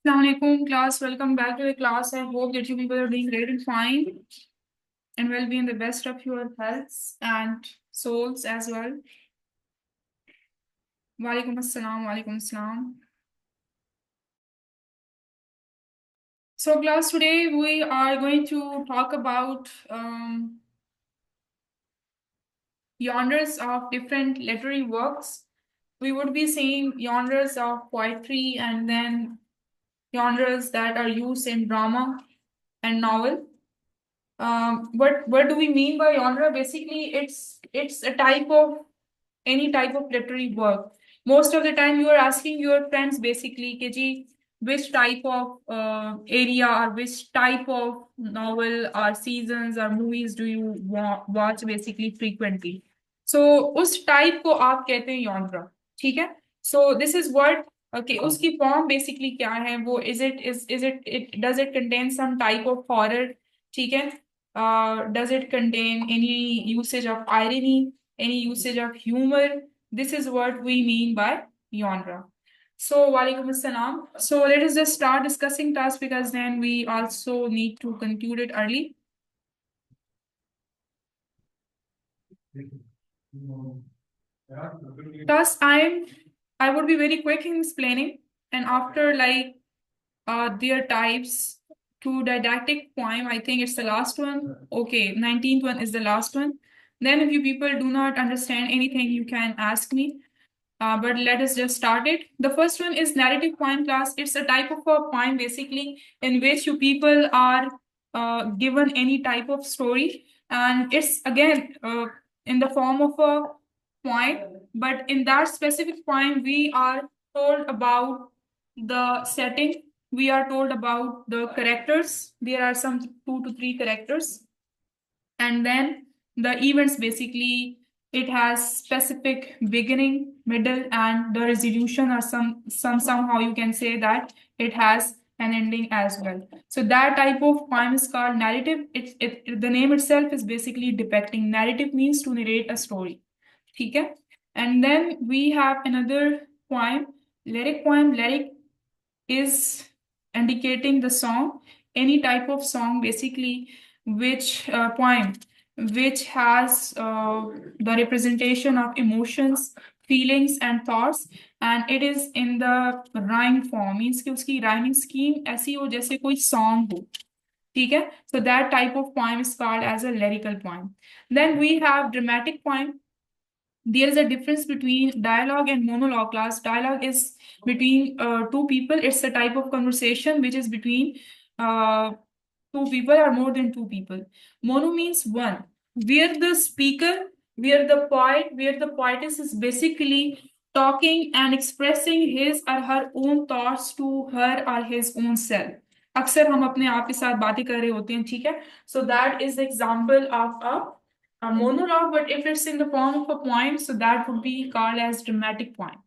Assalamualaikum class, welcome back to the class. I hope that you people are doing great and fine and will be in the best of your healths and souls as well. Walaikum assalam, walaikum assalam. So class, today we are going to talk about genres of different literary works. We would be seeing genres of poetry and then genres that are used in drama and novel. What do we mean by genre? Basically, it's a type of any type of literary work. Most of the time, you are asking your friends basically, KG, which type of area or which type of novel or seasons or movies do you watch basically frequently? So उस type को आप कहते हैं genre, ठीक है? So this is what okay उसकी form basically क्या है वो is it does it contain some type of horror, ठीक है? Does it contain any usage of irony, any usage of humor? This is what we mean by genre. So, walaikum assalam. So, let us just start discussing task because then we also need to conclude it early. Task I would be very quick in explaining, and after like their types to didactic poem, I think it's the last one. Okay, 19th one is the last one. Then, if you people do not understand anything, you can ask me. But let us just start it. The first one is narrative poem class. It's a type of a poem basically in which you people are given any type of story, and it's again in the form of a poem. But in that specific poem, we are told about the setting. We are told about the characters. There are some 2 to 3 characters, and then the events basically it has specific beginning, middle, and the resolution, or somehow you can say that it has an ending as well. So that type of poem is called narrative. The name itself is basically depicting. Narrative means to narrate a story. Okay? And then we have another poem, lyric poem. Lyric is indicating the song, any type of song basically, which poem which has the representation of emotions, feelings, and thoughts, and it is in the rhyme form, means कि उसकी rhyming scheme ऐसी हो जैसे कोई song हो. ठीक है? So that type of poem is called as a lyrical poem. Then we have dramatic poem. There is a difference between dialogue and monologue class. Dialogue is between two people. It's a type of conversation which is between uh, two people or more than two people. Mono means one, where the speaker, where the poet, where the poetess is basically talking and expressing his or her own thoughts to her or his own self. अक्सर हम अपने आप के साथ बातें कर रहे होते हैं, ठीक है? So that is the example of a monologue, but if it's in the form of a poem, so that would be called as dramatic poem.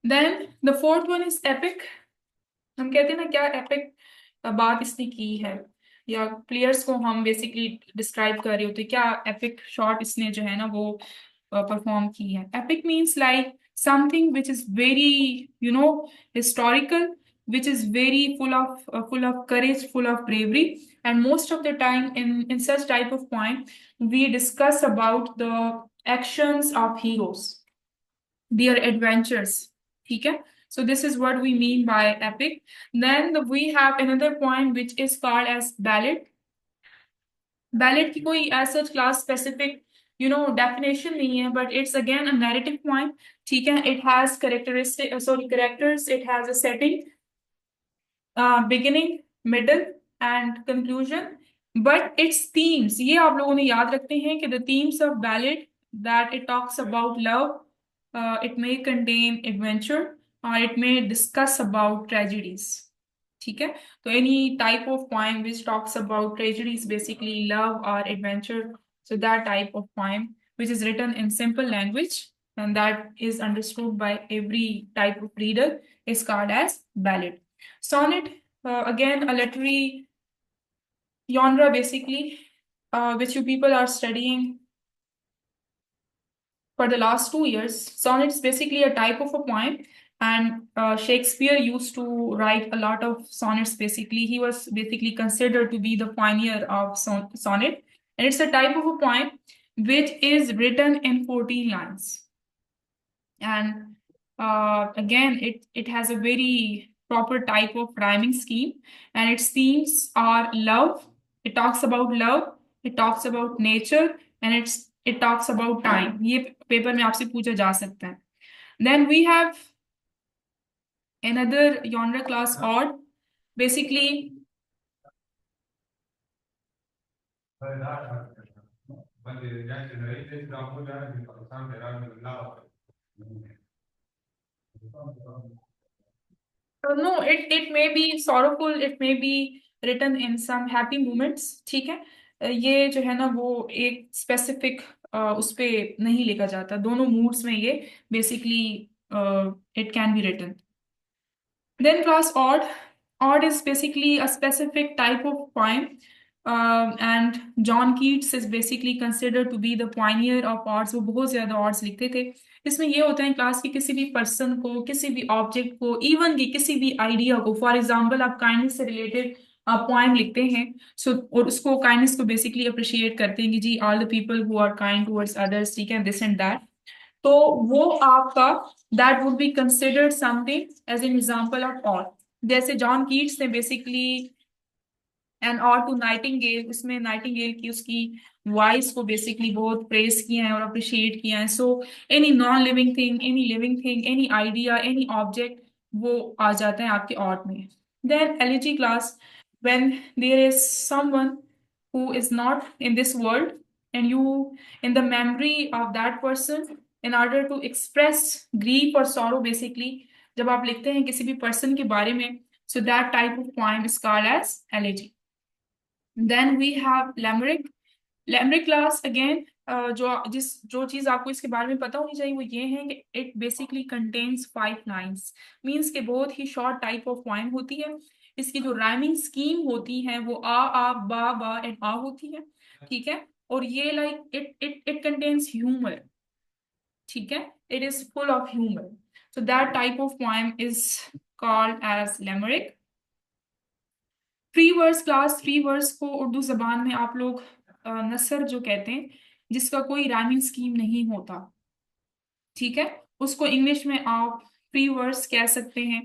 Then the fourth one is epic. हम कहते हैं ना क्या epic बात इसने की है या प्लेयर्स को हम बेसिकली डिस्क्राइब कर रहे होते हैं, क्या epic शॉट इसने जो है ना वो परफॉर्म की है. Epic means like something which is very historical, which is very full of courage, full of bravery. And most of the time in such type of point we discuss about the actions of heroes, their adventures. ठीक है? So this is what we mean by epic. Then we have another point which is called as ballad. Ballad की कोई as such class specific definition नहीं है, but it's again a narrative poem. ठीक है? It has characters. It has a setting, beginning, middle, and conclusion. But its themes, ये आप लोगों ने याद रखते हैं कि the themes of ballad, that it talks about love, it may contain adventure, or it may discuss about tragedies. ठीक है? तो any type of poem which talks about tragedies, basically love or adventure, so that type of poem which is written in simple language and that is understood by every type of reader is called as ballad. Sonnet, again, a literary genre basically, which you people are studying for the last 2 years. Sonnet is basically a type of a poem, And Shakespeare used to write a lot of sonnets. Basically, he was basically considered to be the pioneer of sonnet, and it's a type of a poem which is written in 14 lines. And again, it has a very proper type of rhyming scheme, and its themes are love. It talks about love. It talks about nature, and it talks about time. ये paper में आपसे पूछा जा सकता है. Then we have another genre class odd. Basically, no, it may be sorrowful, it may be written in some happy moments. ठीक है. ये जो है ना वो एक स्पेसिफिक उस पे नहीं लिखा जाता. दोनों moods में ये basically it can be written. Then class odd. Odd is basically a specific type of poem. And John Keats is basically considered to be the pioneer of odds. वो बहुत ज्यादा odds लिखते थे. इसमें ये होता है क्लास के किसी भी पर्सन को, किसी भी ऑब्जेक्ट को, इवन की किसी भी आइडिया को. फॉर एग्जाम्पल आप काइंडनेस से रिलेटेड पोइम लिखते हैं. और उसको काइंडनेस को बेसिकली अप्रिशिएट करते हैं कि जी all the people who are kind towards others, ठीक है, दिस एंड दैट. तो वो आपका that would be considered something as an example of all. जैसे जॉन कीट्स ने बेसिकली एंड और टू नाइटिंगेल, इसमें नाइटिंगेल की उसकी वॉइस को बेसिकली बहुत प्रेस किया है और अप्रिशिएट किया है. So any non living thing, any living thing, any idea, any object, वो आ जाता है आपके आर्ट में. Then elegy class, when there is someone who is not in this world, and you in the memory of that person, in order to express grief or sorrow basically, जब आप लिखते हैं किसी भी पर्सन के बारे में, so that type of poem is called as elegy. Then we have limerick. Limerick class again, जो चीज आपको इसके बारे में पता होनी चाहिए वो ये है कि it basically contains 5 lines. Means के बहुत ही शॉर्ट टाइप ऑफ पोएम होती है. इसकी जो राइमिंग स्कीम होती है वो आ बा एंड आ होती है. ठीक है. और ये लाइक इट कंटेन्स ह्यूमर. ठीक है. It is full of humour. So that type of poem is called as limerick. Free verse class. Free verse को उर्दू जबान में आप लोग नसर जो कहते हैं, जिसका कोई राइमिंग स्कीम नहीं होता. ठीक है. उसको इंग्लिश में आप फ्री वर्स कह सकते हैं.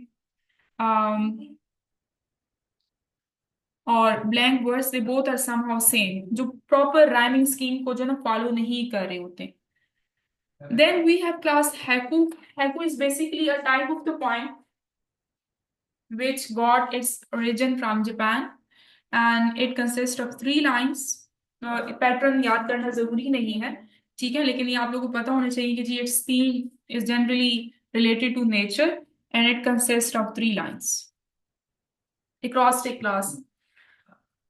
और blank verse, they both are somehow same, जो प्रॉपर राइमिंग स्कीम को जो ना फॉलो नहीं कर रहे होते. Then we have class haiku. Haiku is basically a type of the poem which got its origin from Japan, and it consists of 3 lines. Pattern याद करना जरूरी नहीं है. ठीक है. लेकिन ये आप लोगों को पता होना चाहिए कि जी its theme is generally related to nature, and it consists of 3 lines. Acrostic class.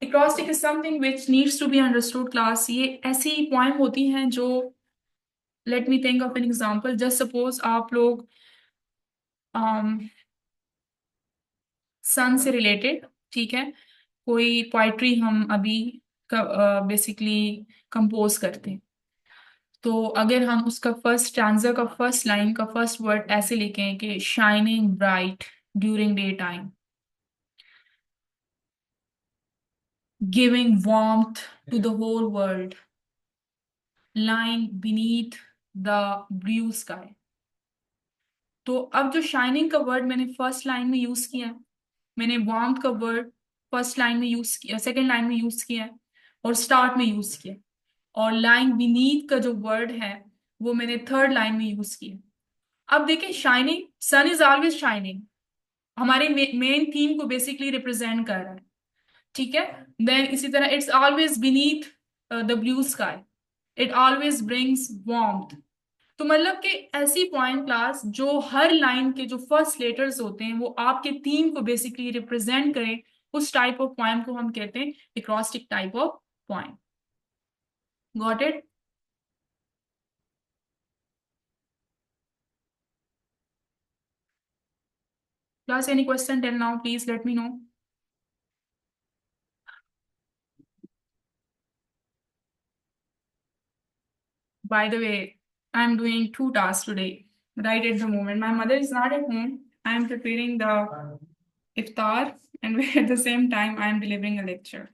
Acrostic is something which needs to be understood class. ये ऐसी poem होती हैं जो, let me think of an example. Just suppose आप लोग सन से related, ठीक है, कोई पोइट्री हम अभी बेसिकली कंपोज करते हैं. तो अगर हम उसका फर्स्ट स्टैंजा का फर्स्ट लाइन का फर्स्ट वर्ड ऐसे लिखें कि shining bright during day time, giving warmth to the whole world, lying beneath the blue sky. तो अब जो शाइनिंग का वर्ड मैंने फर्स्ट लाइन में यूज किया है, मैंने वार्मथ का वर्ड फर्स्ट लाइन में यूज किया, सेकेंड लाइन में यूज किया है, और स्टार्ट में यूज किया. और लाइन बीनीथ का जो वर्ड है वो मैंने थर्ड लाइन में यूज किया. अब देखें, shining, sun is always shining, हमारे मेन थीम को बेसिकली रिप्रेजेंट कर रहा है. ठीक है. देन इसी तरह it's always beneath the blue sky, it always brings warmth. तो मतलब कि ऐसी पॉइंट क्लास जो हर लाइन के जो फर्स्ट लेटर्स होते हैं वो आपके थीम को बेसिकली रिप्रेजेंट करें, उस टाइप ऑफ पॉइंट को हम कहते हैं acrostic type of point. Got it? Class, any question till now? Please let me know. By the way, I'm doing 2 tasks today. right at the moment. My mother is not at home. I am preparing the iftar, and at the same time, I am delivering a lecture.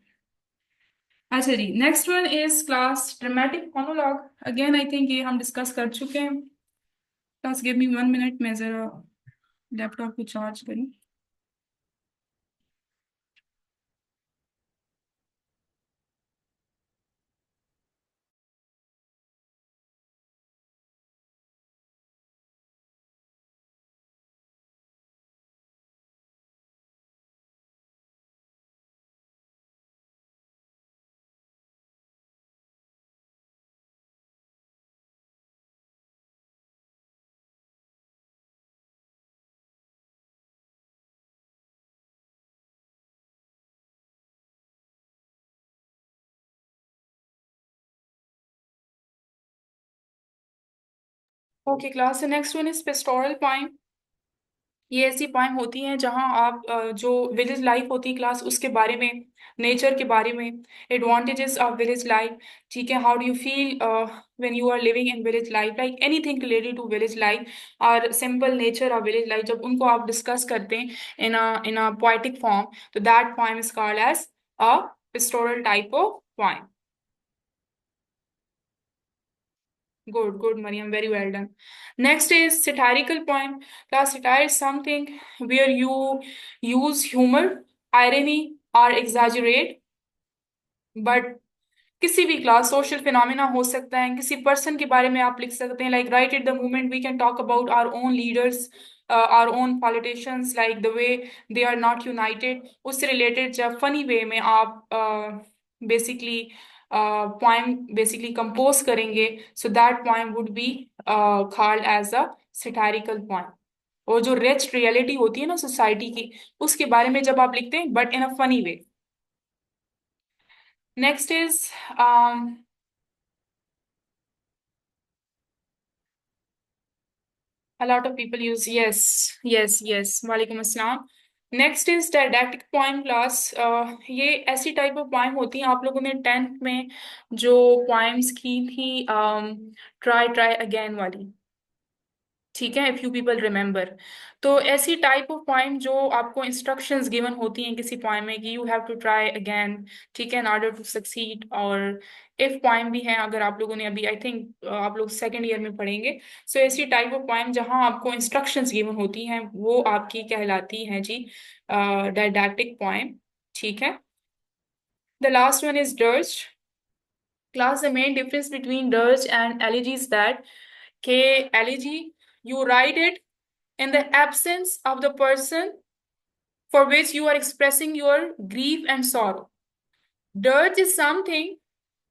अच्छा जी, next one is class dramatic monologue. Again I think ये हम discuss कर चुके हैं. Class give me 1 minute, मैं जरा laptop को चार्ज करूं. Okay class, next one is pastoral poem. ये ऐसी पोइम होती हैं जहां आप जो विलेज लाइफ होती है क्लास, उसके बारे में, नेचर के बारे में, एडवांटेजेस ऑफ विलेज लाइफ. ठीक है, how do you feel when you are living in village life, like anything related to village life और simple nature of village life. जब उनको आप डिस्कस करते हैं इन अ पोएटिक फॉर्म, तो that poem is called as a pastoral type of poem. Good, good, Mariam. Very well done. Next is satirical poem. Class, satire is something where you use humor, irony, or exaggerate, but किसी भी class social phenomena हो सकता है, किसी person के बारे में आप लिख सकते हैं. Like right at the moment we can talk about our own leaders, our own politicians, like the way they are not united. उससे रिलेटेड जब फनी वे में आप बेसिकली पोएम बेसिकली कंपोज करेंगे, so that poem would be called as a satirical poem. और जो rich reality होती है ना सोसाइटी की, उसके बारे में जब आप लिखते हैं but in a funny way. Next is a lot of people use. Yes, yes, yes. Walaikum assalam. Next is didactic poem class. ये ऐसी टाइप ऑफ पोइम होती है, आप लोगों ने टेंथ में जो पोइम्स की थी, ट्राई ट्राई अगेन वाली. ठीक है, इफ यू पीपल रिमेम्बर. तो ऐसी टाइप ऑफ पोइम जो आपको इंस्ट्रक्शंस गिवन होती हैं किसी पोइम में कि you have to try again, ठीक है, इन ऑर्डर टू सक्सीड. और इफ पोइम भी है, अगर आप लोगों ने अभी आई थिंक आप लोग सेकेंड ईयर में पढ़ेंगे. सो ऐसी टाइप ऑफ पोइम जहां आपको इंस्ट्रक्शंस गिवन होती हैं, वो आपकी कहलाती हैं जी डायडैक्टिक पोइम. ठीक है. The last one is dirge. Class, the main difference between dirge and elegy is that के elegy you write it in the absence of the person for which you are expressing your grief and sorrow. Dirge is something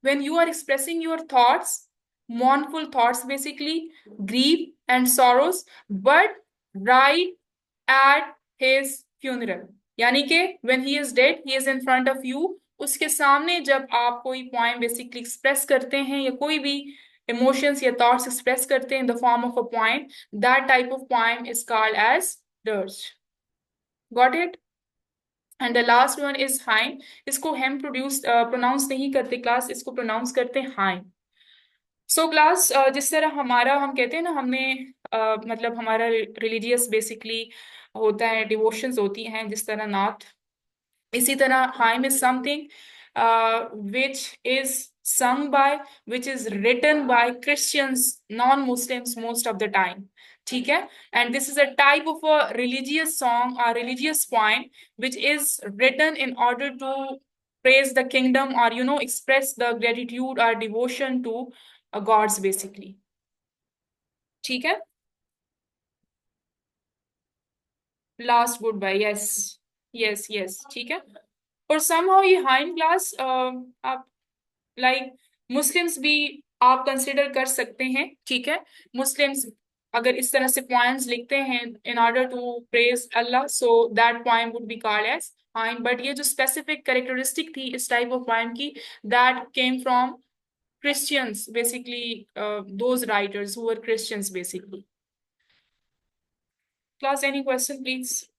when you are expressing your thoughts, mournful thoughts basically, grief and sorrows, but right at his funeral. यानी कि when he is dead, he is in front of you. उसके सामने जब आप कोई poem basically express करते हैं, या कोई भी emotions या thoughts express करते हैं in the form of a poem, that type of poem is called as dirge. Got it? And the last one is hymn. इसको हम प्रोनाउंस नहीं करते क्लास, इसको प्रोनाउंस करते हैं हाइन. सो क्लास, जिस तरह हमारा हम कहते हैं ना, हमने मतलब हमारा रिलीजियस बेसिकली होता है, डिवोशंस होती हैं जिस तरह नाथ, इसी तरह hymn is something which is sung by, which is written by Christians, non-Muslims most of the time. ठीक है. And this is a type of a religious song or religious poem which is written in order to praise the kingdom, or express the gratitude or devotion to gods basically. ठीक है. Last goodbye. Yes, yes, yes. ठीक है. और somehow ये हाइन class आप like Muslims भी आप consider कर सकते हैं. ठीक है. मुस्लिम्स अगर इस तरह से पोएम्स लिखते हैं in order to praise Allah, so that poem would be called as hymn. But ये जो स्पेसिफिक कैरेक्टरिस्टिक थी इस टाइप ऑफ पोएम की, that came from Christians basically, those writers who were Christians basically. Class, any question please?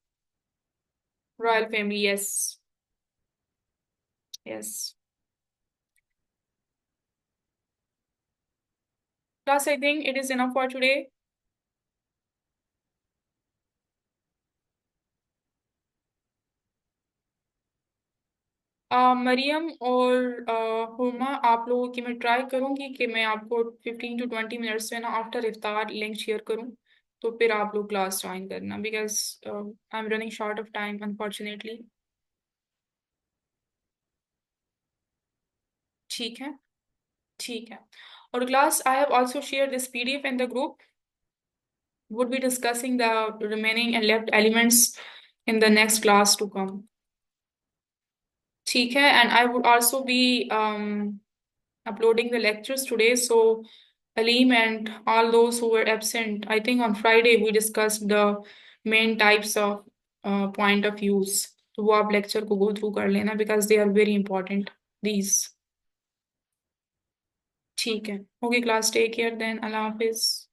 Royal family. Yes, yes. Class, I think it is enough for today. Mariam और हुमा, आप लोगों की मैं try करूंगी कि मैं आपको 15 to 20 मिनट्स में ना आफ्टर इफ्तार लिंक शेयर करूं, तो फिर आप लोग क्लास ज्वाइन करना, because I am running short of time unfortunately. ठीक है। ठीक है। और class, I have also share this PDF in the group, would be discussing the remaining and left elements in the next class to come. ठीक है, and I would also be uploading the lectures today. So Aleem and all those who were absent, I think on Friday we discussed the main types of point of views. तो वो आप lecture को go through कर लेना, because they are very important, these. ठीक है, okay class, take care then, अल्लाह हाफिज।